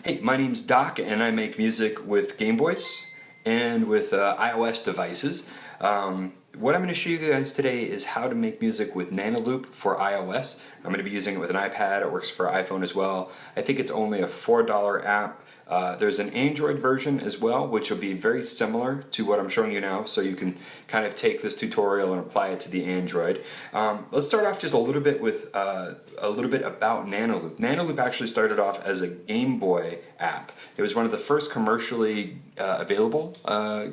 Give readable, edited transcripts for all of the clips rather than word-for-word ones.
Hey, my name's Doc, and I make music with Game Boys and with iOS devices. What I'm going to show you guys today is how to make music with Nanoloop for iOS. I'm going to be using it with an iPad. It works for iPhone as well. I think it's only a $4 app. There's an Android version as well, which will be very similar to what I'm showing you now, so you can kind of take this tutorial and apply it to the Android. Let's start off just a little bit with a little bit about Nanoloop. Nanoloop actually started off as a Game Boy app. It was one of the first commercially available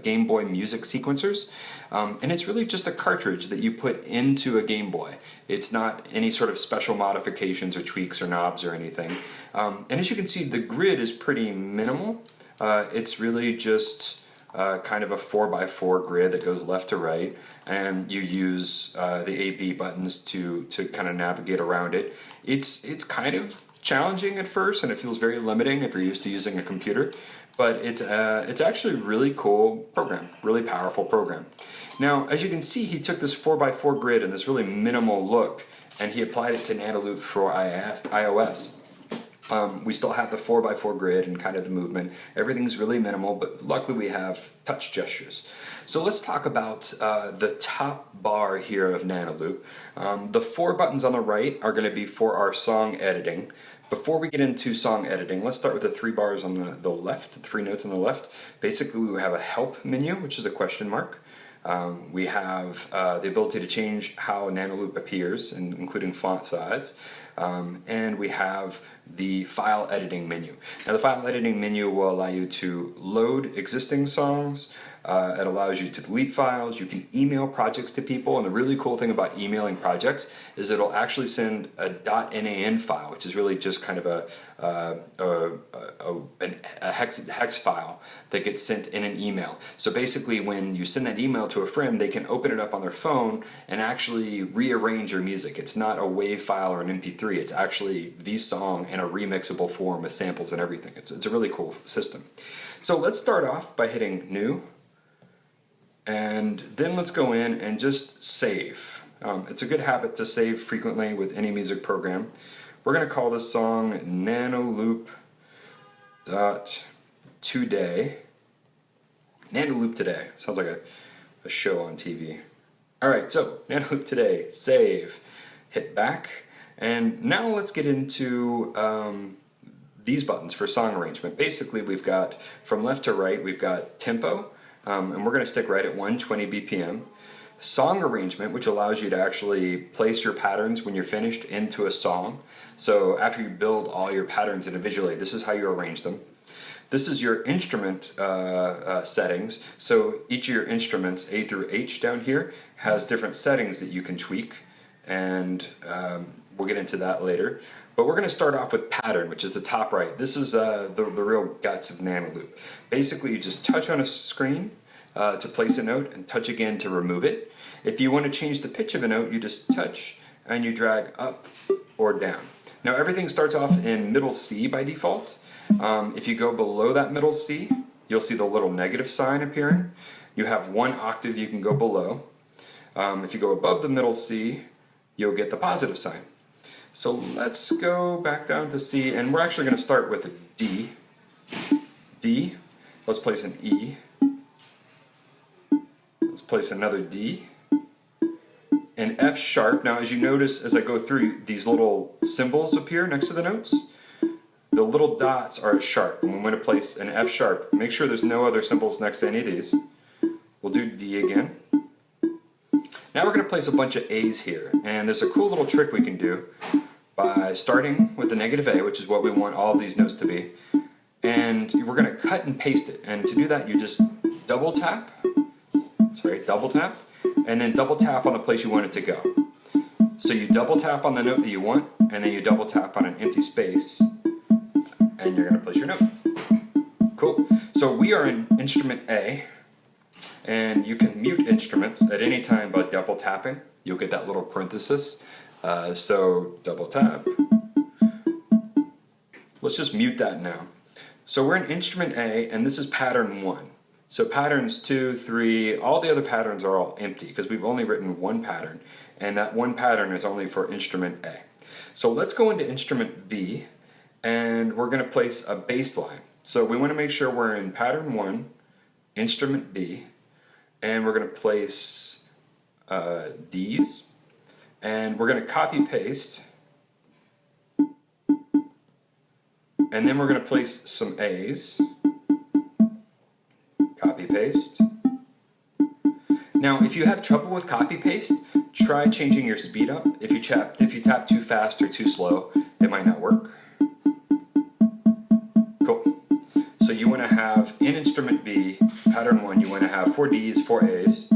Game Boy music sequencers, and it's really just a cartridge that you put into a Game Boy. It's not any sort of special modifications or tweaks or knobs or anything. And as you can see, the grid is pretty minimal. It's really just kind of a 4x4 grid that goes left to right, and you use the A/B buttons to kind of navigate around it. It's kind of challenging at first, and it feels very limiting if you're used to using a computer, but it's actually a really cool program, really powerful program. Now, as you can see, he took this 4x4 grid and this really minimal look, and he applied it to Nanoloop for iOS. We still have the 4x4 grid and kind of the movement. Everything's really minimal, but luckily we have touch gestures. So let's talk about the top bar here of Nanoloop. The 4 buttons on the right are going to be for our song editing. Before we get into song editing, let's start with the 3 bars on the left, the 3 notes on the left. Basically, we have a help menu, which is a question mark. We have the ability to change how Nanoloop appears, including font size. And we have the file editing menu. Now, the file editing menu will allow you to load existing songs. It allows you to delete files. You can email projects to people, and the really cool thing about emailing projects is it'll actually send a .nan file, which is really just kind of a hex file that gets sent in an email. So basically, when you send that email to a friend, they can open it up on their phone and actually rearrange your music. It's not a WAV file or an MP3. It's actually the song in a remixable form with samples and everything. It's a really cool system. So let's start off by hitting New. And then let's go in and just save. It's a good habit to save frequently with any music program. We're going to call this song Nanoloop.today. Nanoloop Today. Sounds like a show on TV. Alright, so Nanoloop Today, save, hit back, and now let's get into these buttons for song arrangement. Basically, we've got from left to right, we've got tempo. And we're going to stick right at 120 BPM. Song arrangement, which allows you to actually place your patterns when you're finished into a song. So after you build all your patterns individually, this is how you arrange them. This is your instrument settings. So each of your instruments, A through H down here, has different settings that you can tweak. And we'll get into that later. But we're going to start off with pattern, which is the top right. This is the real guts of Nanoloop. Basically, you just touch on a screen to place a note and touch again to remove it. If you want to change the pitch of a note, you just touch and you drag up or down. Now, everything starts off in middle C by default. If you go below that middle C, you'll see the little negative sign appearing. You have 1 octave you can go below. If you go above the middle C, you'll get the positive sign. So let's go back down to C, and we're actually going to start with a D. D. Let's place an E. Let's place another D. And F sharp. Now, as you notice, as I go through, these little symbols appear next to the notes. The little dots are sharp. And when we're going to place an F sharp, make sure there's no other symbols next to any of these. We'll do D again. Now we're going to place a bunch of A's here, and there's a cool little trick we can do by starting with the negative A, which is what we want all of these notes to be, and we're going to cut and paste it. And to do that, you just double tap, and then double tap on the place you want it to go. So you double tap on the note that you want, and then you double tap on an empty space, and you're going to place your note. Cool. So we are in instrument A. And you can mute instruments at any time by double tapping. You'll get that little parenthesis. So double tap. Let's just mute that now. So we're in instrument A, and this is pattern 1. So patterns 2, 3, all the other patterns are all empty because we've only written 1 pattern, and that 1 pattern is only for instrument A. So let's go into instrument B, and we're going to place a bass line. So we want to make sure we're in pattern 1, instrument B, and we're going to place D's, and we're going to copy paste, and then we're going to place some A's, copy paste. Now if you have trouble with copy paste, try changing your speed up. If you tap too fast or too slow, it might not work. Cool. So you want to have in instrument B, pattern 1, you want to have 4 D's, 4 A's.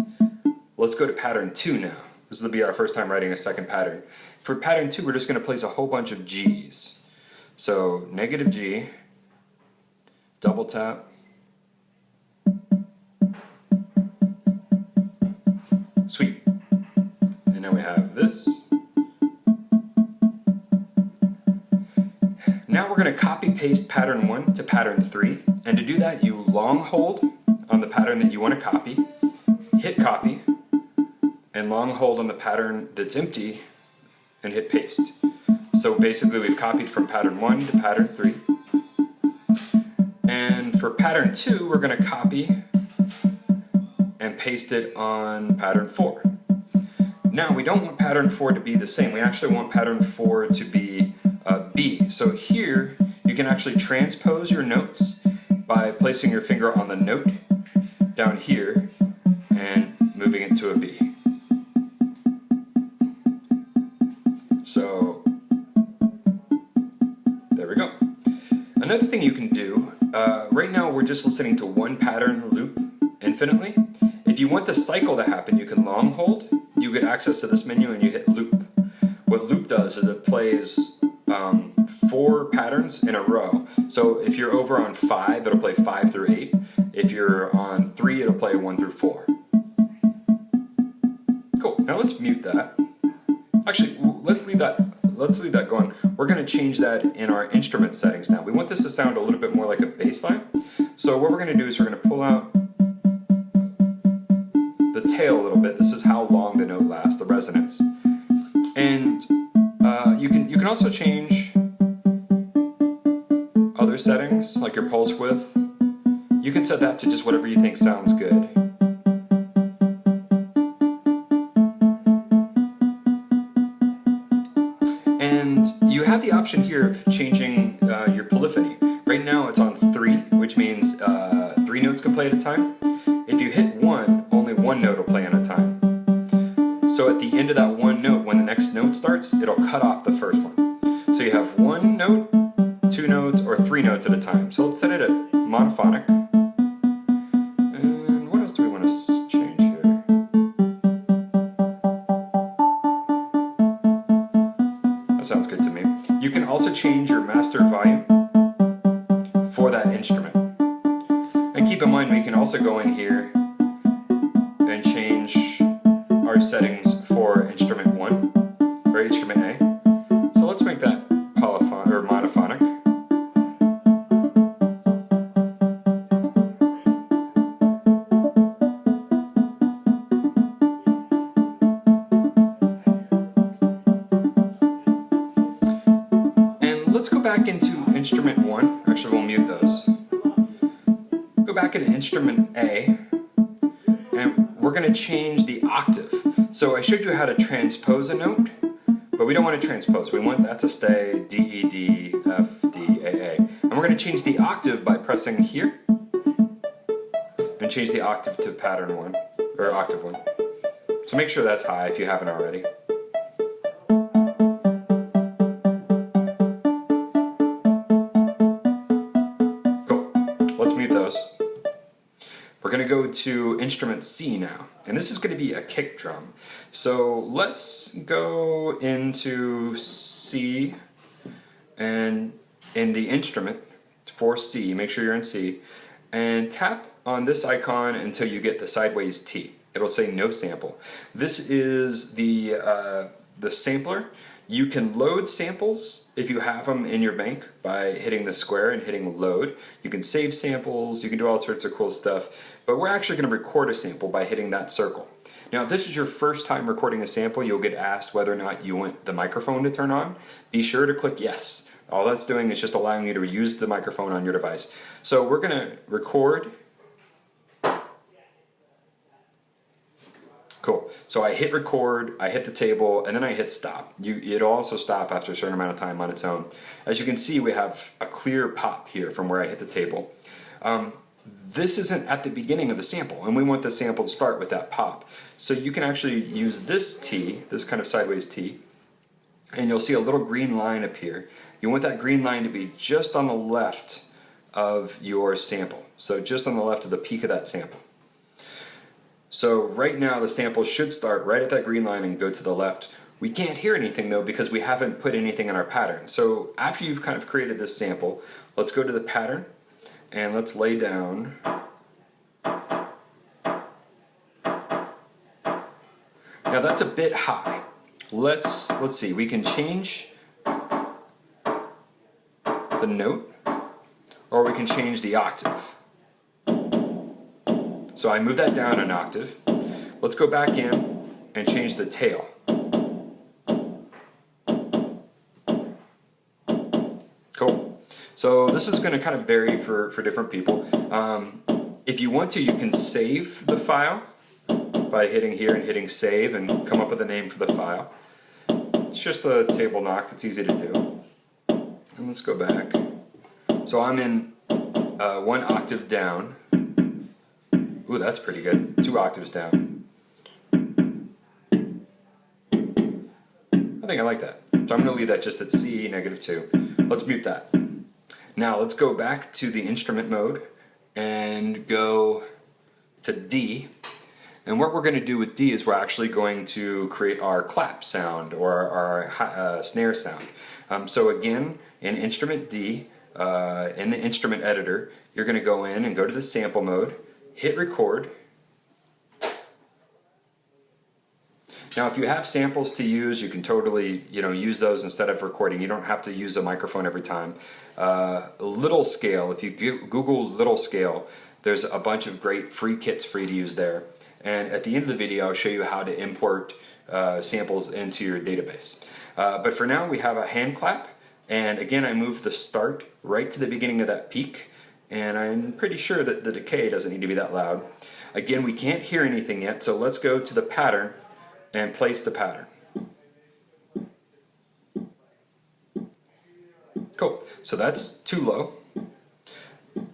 Let's go to pattern 2 now. This will be our first time writing a second pattern. For pattern 2, we're just going to place a whole bunch of G's. So negative G, double tap, sweet. And now we have this. Now we're going to copy paste pattern 1 to pattern 3, and to do that you long hold on the pattern that you want to copy, hit copy, and long hold on the pattern that's empty and hit paste. So basically we've copied from pattern 1 to pattern 3. And for pattern 2 we're going to copy and paste it on pattern 4. Now we don't want pattern 4 to be the same, we actually want pattern 4 to be B. So here you can actually transpose your notes by placing your finger on the note down here and moving it to a B. So there we go. Another thing you can do, right now we're just listening to one pattern loop infinitely. If you want the cycle to happen, you can long hold, you get access to this menu and you hit loop. What loop does is it plays 4 patterns in a row. So if you're over on 5, it'll play 5 through 8. If you're on 3, it'll play 1 through 4. Cool, now let's mute that. Actually, let's leave that going. We're going to change that in our instrument settings now. We want this to sound a little bit more like a bass line. So what we're going to do is we're going to pull out the tail a little bit. This is how long the note lasts, the resonance. And you can also change other settings, like your pulse width. You can set that to just whatever you think sounds good. And you have the option here of changing your polyphony. Right now it's on 3, which means 3 notes can play at a time. If you hit 1, only 1 note will play at a time. So at the end of that 1 note, when the next note starts, it'll cut off the first one. So you have 1 note, 2 notes, or 3 notes at a time. So let's set it at monophonic. And what else do we want to change here? That sounds good to me. You can also change your master volume for that instrument. And keep in mind, we can also go in here and change our settings for instrument 1, or instrument A. So let's make that polyphonic or monophonic. And let's go back into instrument 1. Actually, we'll mute those. Go back into instrument A, and we're going to change the octave. So I showed you how to transpose a note, but we don't want to transpose. We want that to stay D, E, D, F, D, A, A. And we're going to change the octave by pressing here, and change the octave to pattern 1, or octave 1. So make sure that's high if you haven't already. Cool. Let's mute those. We're going to go to instrument C now, and this is going to be a kick drum. So let's go into C, and in the instrument for C, make sure you're in C, and tap on this icon until you get the sideways T. It'll say no sample. This is the sampler. You can load samples if you have them in your bank by hitting the square and hitting load. You can save samples, you can do all sorts of cool stuff, but we're actually going to record a sample by hitting that circle. Now if this is your first time recording a sample, you'll get asked whether or not you want the microphone to turn on. Be sure to click yes. All that's doing is just allowing you to use the microphone on your device. So we're going to record. Cool. So I hit record, I hit the table, and then I hit stop. It'll also stop after a certain amount of time on its own. As you can see, we have a clear pop here from where I hit the table. This isn't at the beginning of the sample, and we want the sample to start with that pop. So you can actually use this T, this kind of sideways T, and you'll see a little green line appear. You want that green line to be just on the left of your sample. So just on the left of the peak of that sample. So right now the sample should start right at that green line and go to the left. We can't hear anything though because we haven't put anything in our pattern. So after you've kind of created this sample, let's go to the pattern and let's lay down. Now that's a bit high. Let's see, we can change the note or we can change the octave. So I move that down an octave. Let's go back in and change the tail. Cool. So this is going to kind of vary for different people. If you want to, you can save the file by hitting here and hitting save and come up with a name for the file. It's just a table knock that's easy to do. And let's go back. So I'm in one octave down. Ooh, that's pretty good. 2 octaves down. I think I like that. So I'm going to leave that just at C, -2. Let's mute that. Now let's go back to the instrument mode and go to D. And what we're going to do with D is we're actually going to create our clap sound or our snare sound. So again, in instrument D, in the instrument editor, you're going to go in and go to the sample mode, hit record. Now if you have samples to use, you can totally use those instead of recording. You don't have to use a microphone every time. Little Scale, if you Google Little Scale, there's a bunch of great free kits for you to use there. And at the end of the video I'll show you how to import samples into your database. But for now we have a hand clap, and again I move the start right to the beginning of that peak. And I'm pretty sure that the decay doesn't need to be that loud. Again, we can't hear anything yet, so let's go to the pattern and place the pattern. Cool, so that's too low.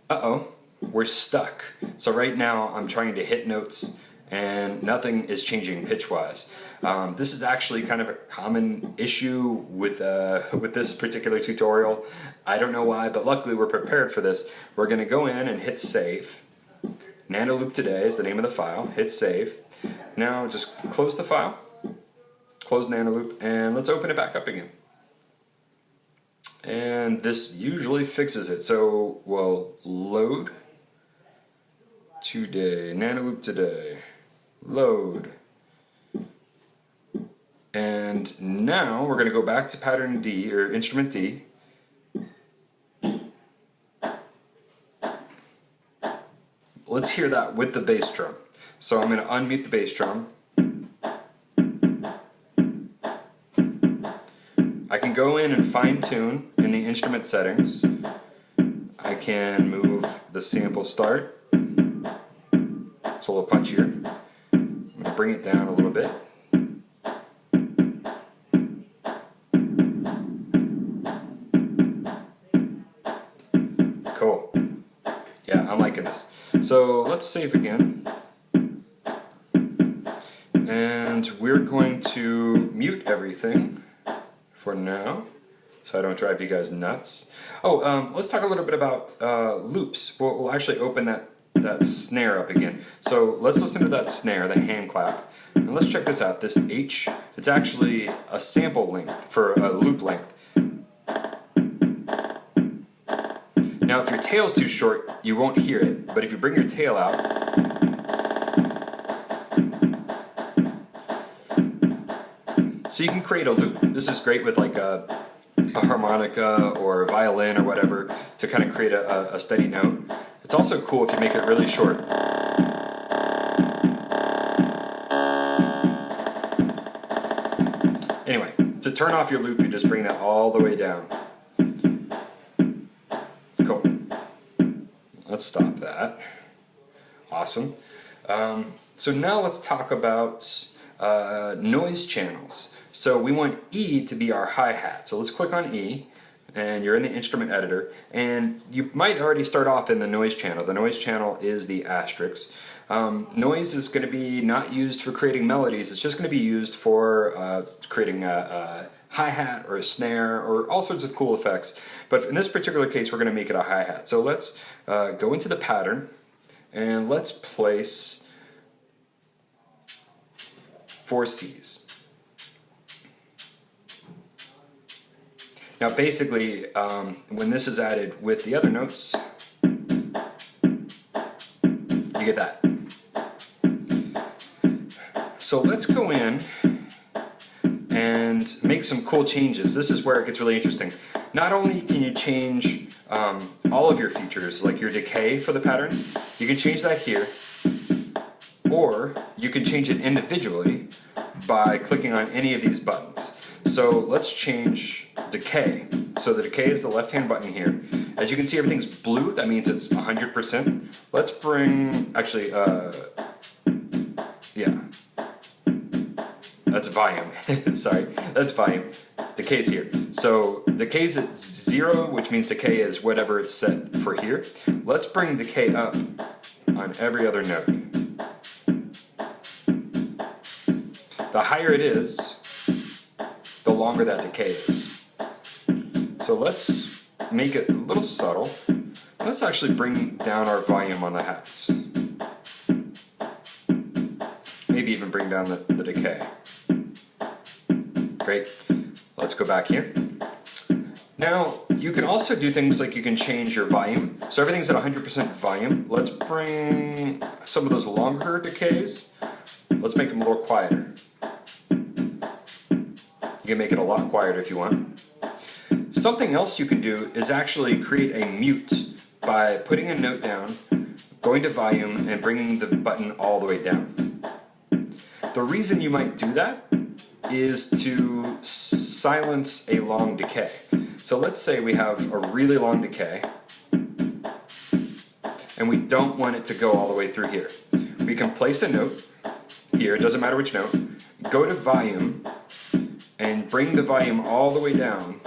Uh-oh, we're stuck. So right now I'm trying to hit notes and nothing is changing pitch-wise. This is actually kind of a common issue with this particular tutorial. I don't know why, but luckily we're prepared for this. We're going to go in and hit save. Nanoloop Today is the name of the file. Hit save. Now just close the file, close Nanoloop, and let's open it back up again. And this usually fixes it. So we'll load today, Nanoloop Today, load. And now we're going to go back to pattern D, or instrument D. Let's hear that with the bass drum. So I'm going to unmute the bass drum. I can go in and fine tune in the instrument settings. I can move the sample start. It's a little punchier. I'm going to bring it down a little bit. Cool. Yeah, I'm liking this. So let's save again. And we're going to mute everything for now, so I don't drive you guys nuts. Oh, let's talk a little bit about loops. We'll actually open that snare up again. So let's listen to that snare, the hand clap. And let's check this out. This H, it's actually a sample length for a loop length. Now if your tail's too short, you won't hear it, but if you bring your tail out, so you can create a loop. This is great with like a harmonica or a violin or whatever to kind of create a steady note. It's also cool if you make it really short. Anyway, to turn off your loop, you just bring that all the way down. let's stop that. Awesome. So now let's talk about noise channels. So we want E to be our hi-hat. So let's click on E, and you're in the instrument editor, and you might already start off in the noise channel. The noise channel is the asterisk. Noise is going to be not used for creating melodies, it's just going to be used for creating a hi-hat or a snare or all sorts of cool effects. But in this particular case, we're going to make it a hi-hat. So let's go into the pattern, and let's place 4 C's. Now basically, when this is added with the other notes, you get that. So let's go in and make some cool changes. This is where it gets really interesting. Not only can you change all of your features, like your decay for the pattern, you can change that here, or you can change it individually by clicking on any of these buttons. So let's change decay. So the decay is the left-hand button here. As you can see, everything's blue. That means it's 100%. Let's bring, actually, yeah. That's volume. Sorry, that's volume. Decay's here. So decay's at 0, which means decay is whatever it's set for here. Let's bring decay up on every other note. The higher it is, the longer that decay is. So let's make it a little subtle. Let's actually bring down our volume on the hats. Maybe even bring down the decay. Great. Let's go back here. Now, you can also do things like you can change your volume. So everything's at 100% volume. Let's bring some of those longer decays. Let's make them a little quieter. You can make it a lot quieter if you want. Something else you can do is actually create a mute by putting a note down, going to volume, and bringing the button all the way down. The reason you might do that is to silence a long decay. So let's say we have a really long decay, and we don't want it to go all the way through here. We can place a note here, it doesn't matter which note, go to volume, and bring the volume all the way down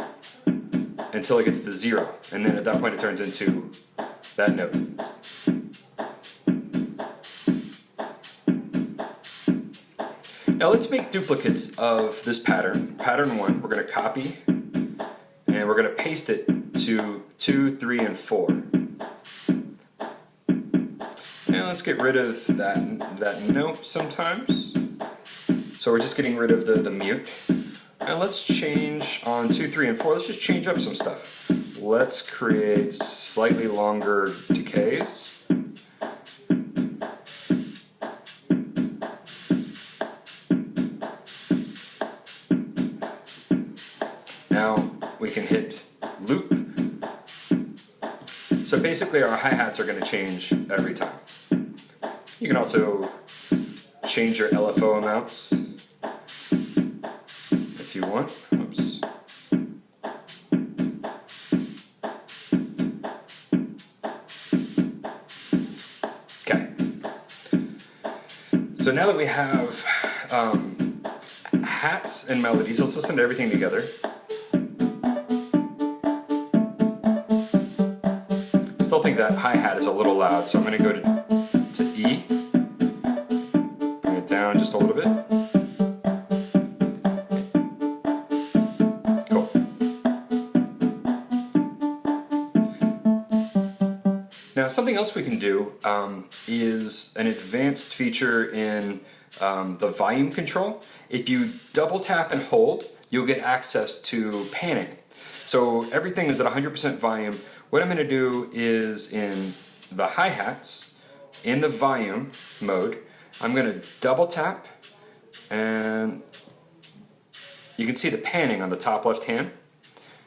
until it gets to 0, and then at that point it turns into that note. Now let's make duplicates of this pattern. Pattern 1, we're going to copy, and we're going to paste it to 2, 3, and 4. Now let's get rid of that note sometimes. So we're just getting rid of the mute. And let's change on 2, 3, and 4, let's just change up some stuff. Let's create slightly longer decays. Now we can hit loop. So basically our hi-hats are going to change every time. You can also change your LFO amounts if you want. Oops. Okay. So now that we have hats and melodies, let's listen to everything together. Still think that hi-hat is a little loud, so I'm going to go to E. Bring it down just a little bit. Cool. Now something else we can do is an advanced feature in the volume control. If you double tap and hold, you'll get access to panning. So everything is at 100% volume. What I'm going to do is in the hi-hats, in the volume mode, I'm going to double tap, and you can see the panning on the top left hand.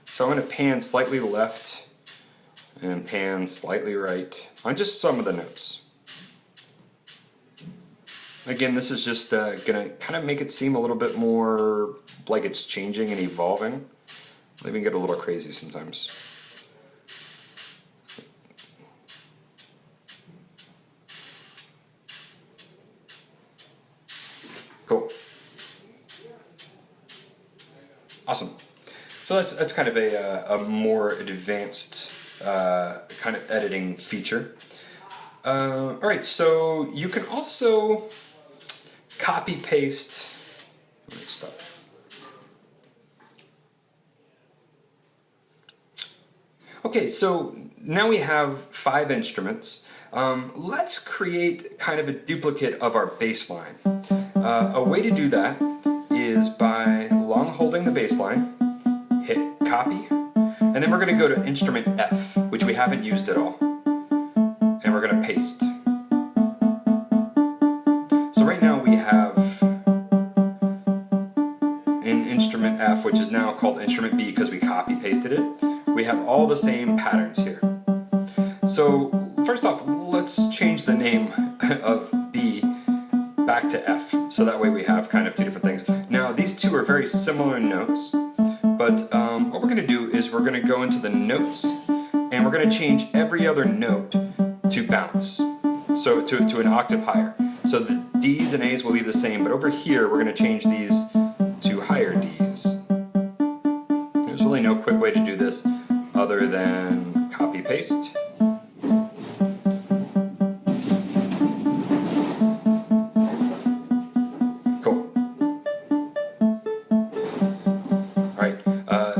So I'm going to pan slightly left and pan slightly right on just some of the notes. Again, this is just going to kind of make it seem a little bit more like it's changing and evolving. They even get a little crazy sometimes. Cool. Awesome. So that's kind of a more advanced kind of editing feature. All right, so you can also copy paste. Let me stop. Okay, so now we have 5 instruments. Let's create kind of a duplicate of our bass line. A way to do that is by long holding the bass line, hit copy, and then we're going to go to instrument F, which we haven't used at all, and we're going to paste. So right now we have in instrument F, which is now called instrument B because we copy pasted it, we have all the same patterns here. So first off, let's change the name of B back to F, so that way we have kind of 2 different things. Now these 2 are very similar in notes, but what we're going to do is we're going to go into the notes and we're going to change every other note to bounce, so to an octave higher. So the D's and A's will leave the same, but over here we're going to change these to higher D's. There's really no quick way to do this other than copy paste.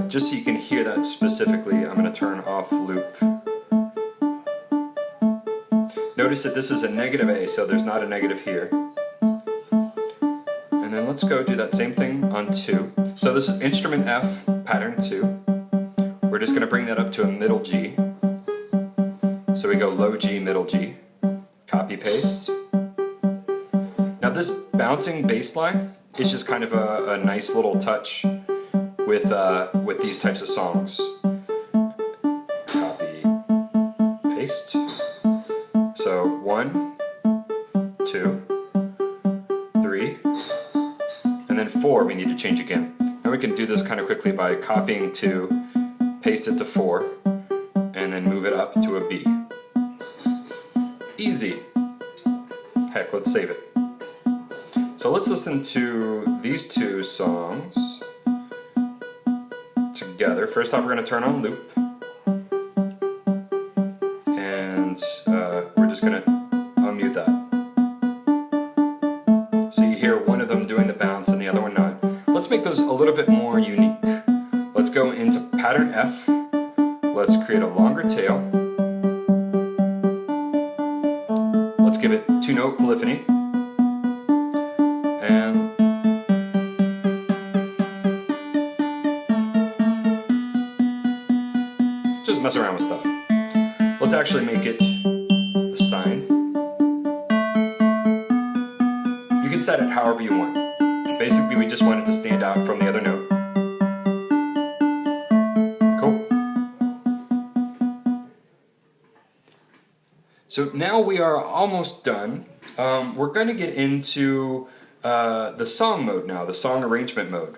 Just so you can hear that specifically, I'm going to turn off loop. Notice that this is a negative A, so there's not a negative here. And then let's go do that same thing on 2. So this is instrument F, pattern 2. We're just going to bring that up to a middle G. So we go low G, middle G. Copy, paste. Now this bouncing bass line is just kind of a nice little touch with these types of songs. Copy, paste. So 1, 2, 3, and then 4 we need to change again. Now we can do this kind of quickly by copying 2, paste it to 4, and then move it up to a B. Easy. Heck, let's save it. So let's listen to these 2 songs together. First off, we're going to turn on loop, and we're just going to unmute that. So you hear one of them doing the bounce and the other one not. Let's make those a little bit more unique. Let's go into pattern F. Let's create a longer tail. Let's give it 2-note polyphony. And just mess around with stuff. Let's actually make it a sine. You can set it however you want. Basically, we just want it to stand out from the other note. Cool. So now we are almost done. We're going to get into the song mode now, the song arrangement mode.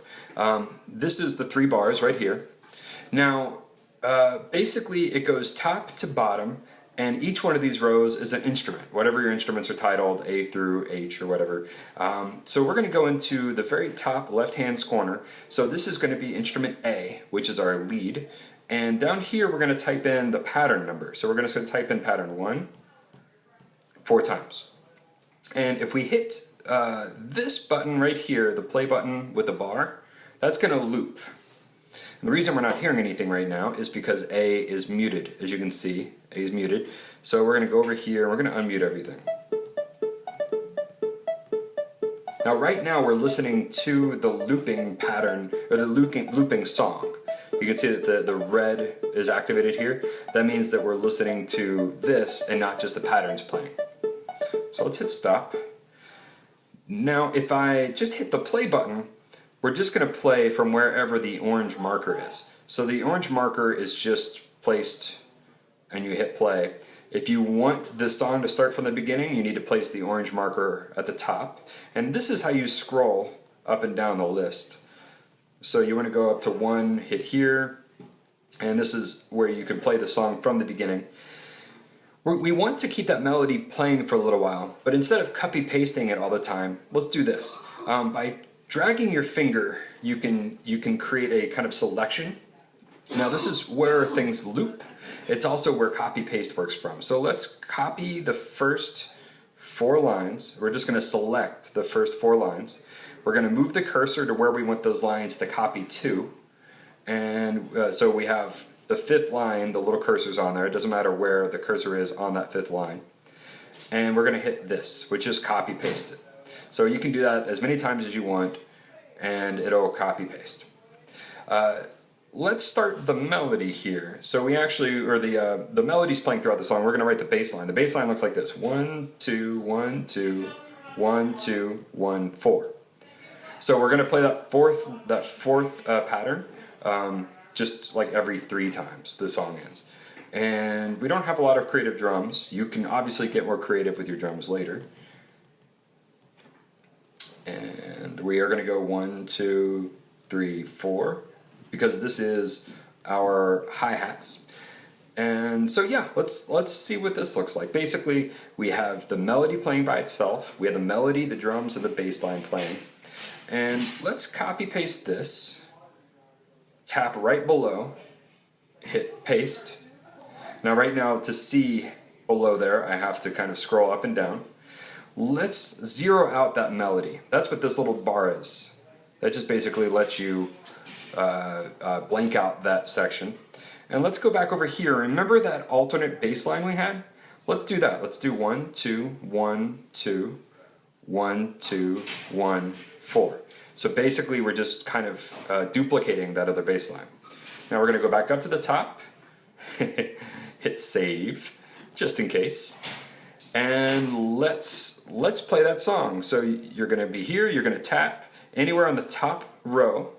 This is the 3 bars right here. Now, basically it goes top to bottom, and each one of these rows is an instrument, whatever your instruments are titled, A through H or whatever. So we're going to go into the very top left-hand corner. So this is going to be instrument A, which is our lead. And down here we're going to type in the pattern number. So we're going to type in pattern 1 4 times. And if we hit this button right here, the play button with the bar, that's going to loop. And the reason we're not hearing anything right now is because A is muted. As you can see, A is muted. So we're going to go over here and we're going to unmute everything. Now right now we're listening to the looping pattern, or the looping song. You can see that the red is activated here. That means that we're listening to this and not just the patterns playing. So let's hit stop. Now if I just hit the play button, we're just going to play from wherever the orange marker is. So the orange marker is just placed and you hit play. If you want this song to start from the beginning, you need to place the orange marker at the top. And this is how you scroll up and down the list. So you want to go up to 1, hit here, and this is where you can play the song from the beginning. We want to keep that melody playing for a little while, but instead of copy pasting it all the time, let's do this. By dragging your finger, you can create a kind of selection. Now this is where things loop. It's also where copy paste works from. So let's copy the first 4 lines. We're just going to select the first 4 lines. We're going to move the cursor to where we want those lines to copy to. And so we have the 5th line, the little cursor's on there. It doesn't matter where the cursor is on that 5th line. And we're going to hit this, which is copy paste it. So you can do that as many times as you want, and it'll copy paste. Let's start the melody here. So we actually, or the melody's playing throughout the song. We're going to write the bass line. The bass line looks like this: 1 2 1 2 1 2 1 4. So we're going to play that fourth pattern just like every 3 times the song ends. And we don't have a lot of creative drums. You can obviously get more creative with your drums later. And we are going to go 1 2 3 4 because this is our hi-hats. And so yeah, let's see what this looks like. Basically, we have the melody playing by itself. We have the melody, the drums, and the bass line playing. And let's copy paste this. Tap right below. Hit paste. Now right now, to see below there, I have to kind of scroll up and down. Let's zero out that melody. That's what this little bar is. That just basically lets you blank out that section. And let's go back over here. Remember that alternate bass line we had? Let's do that. Let's do 1 2 1 2 1 2 1 4. So basically we're just kind of duplicating that other bass line. Now we're going to go back up to the top. Hit save, just in case. And let's play that song. So you're going to be here, you're going to tap anywhere on the top row,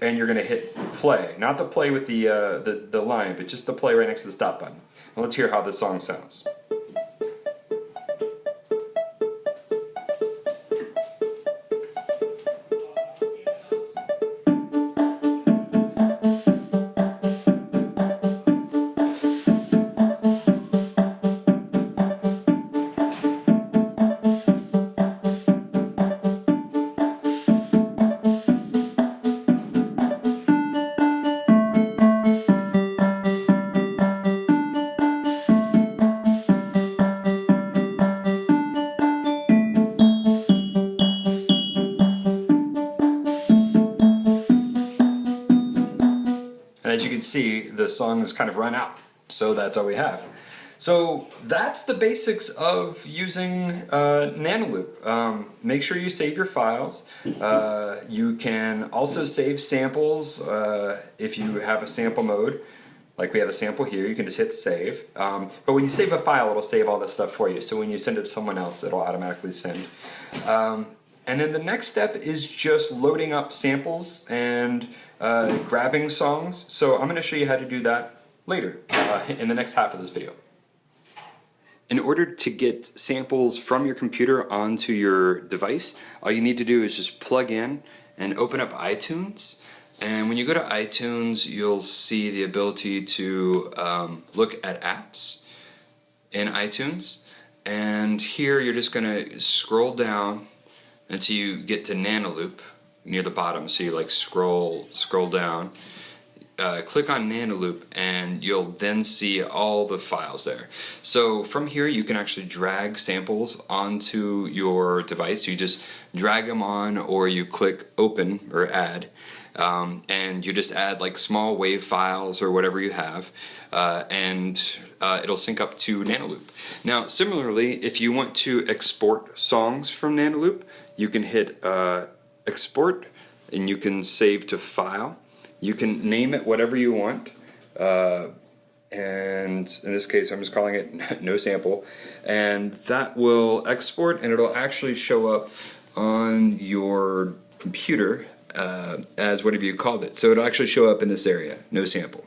and you're going to hit play. Not the play with the line, but just the play right next to the stop button. And let's hear how this song sounds. And as you can see, the song has kind of run out, so that's all we have. So that's the basics of using Nanoloop. Make sure you save your files. You can also save samples if you have a sample mode. Like we have a sample here, you can just hit save. But when you save a file, it'll save all this stuff for you. So when you send it to someone else, it'll automatically send. And then the next step is just loading up samples and grabbing songs. So I'm going to show you how to do that later in the next half of this video. In order to get samples from your computer onto your device, all you need to do is just plug in and open up iTunes. And when you go to iTunes, you'll see the ability to look at apps in iTunes. And here you're just going to scroll down until you get to Nanoloop near the bottom. So you like scroll down, click on Nanoloop, and you'll then see all the files there. So from here you can actually drag samples onto your device. You just drag them on, or you click open or add, and you just add like small WAV files or whatever you have, and it'll sync up to Nanoloop. Now similarly, if you want to export songs from Nanoloop, you can hit export, and you can save to file. You can name it whatever you want, and in this case I'm just calling it no sample, and that will export, and it'll actually show up on your computer as whatever you called it. So it'll actually show up in this area, no sample.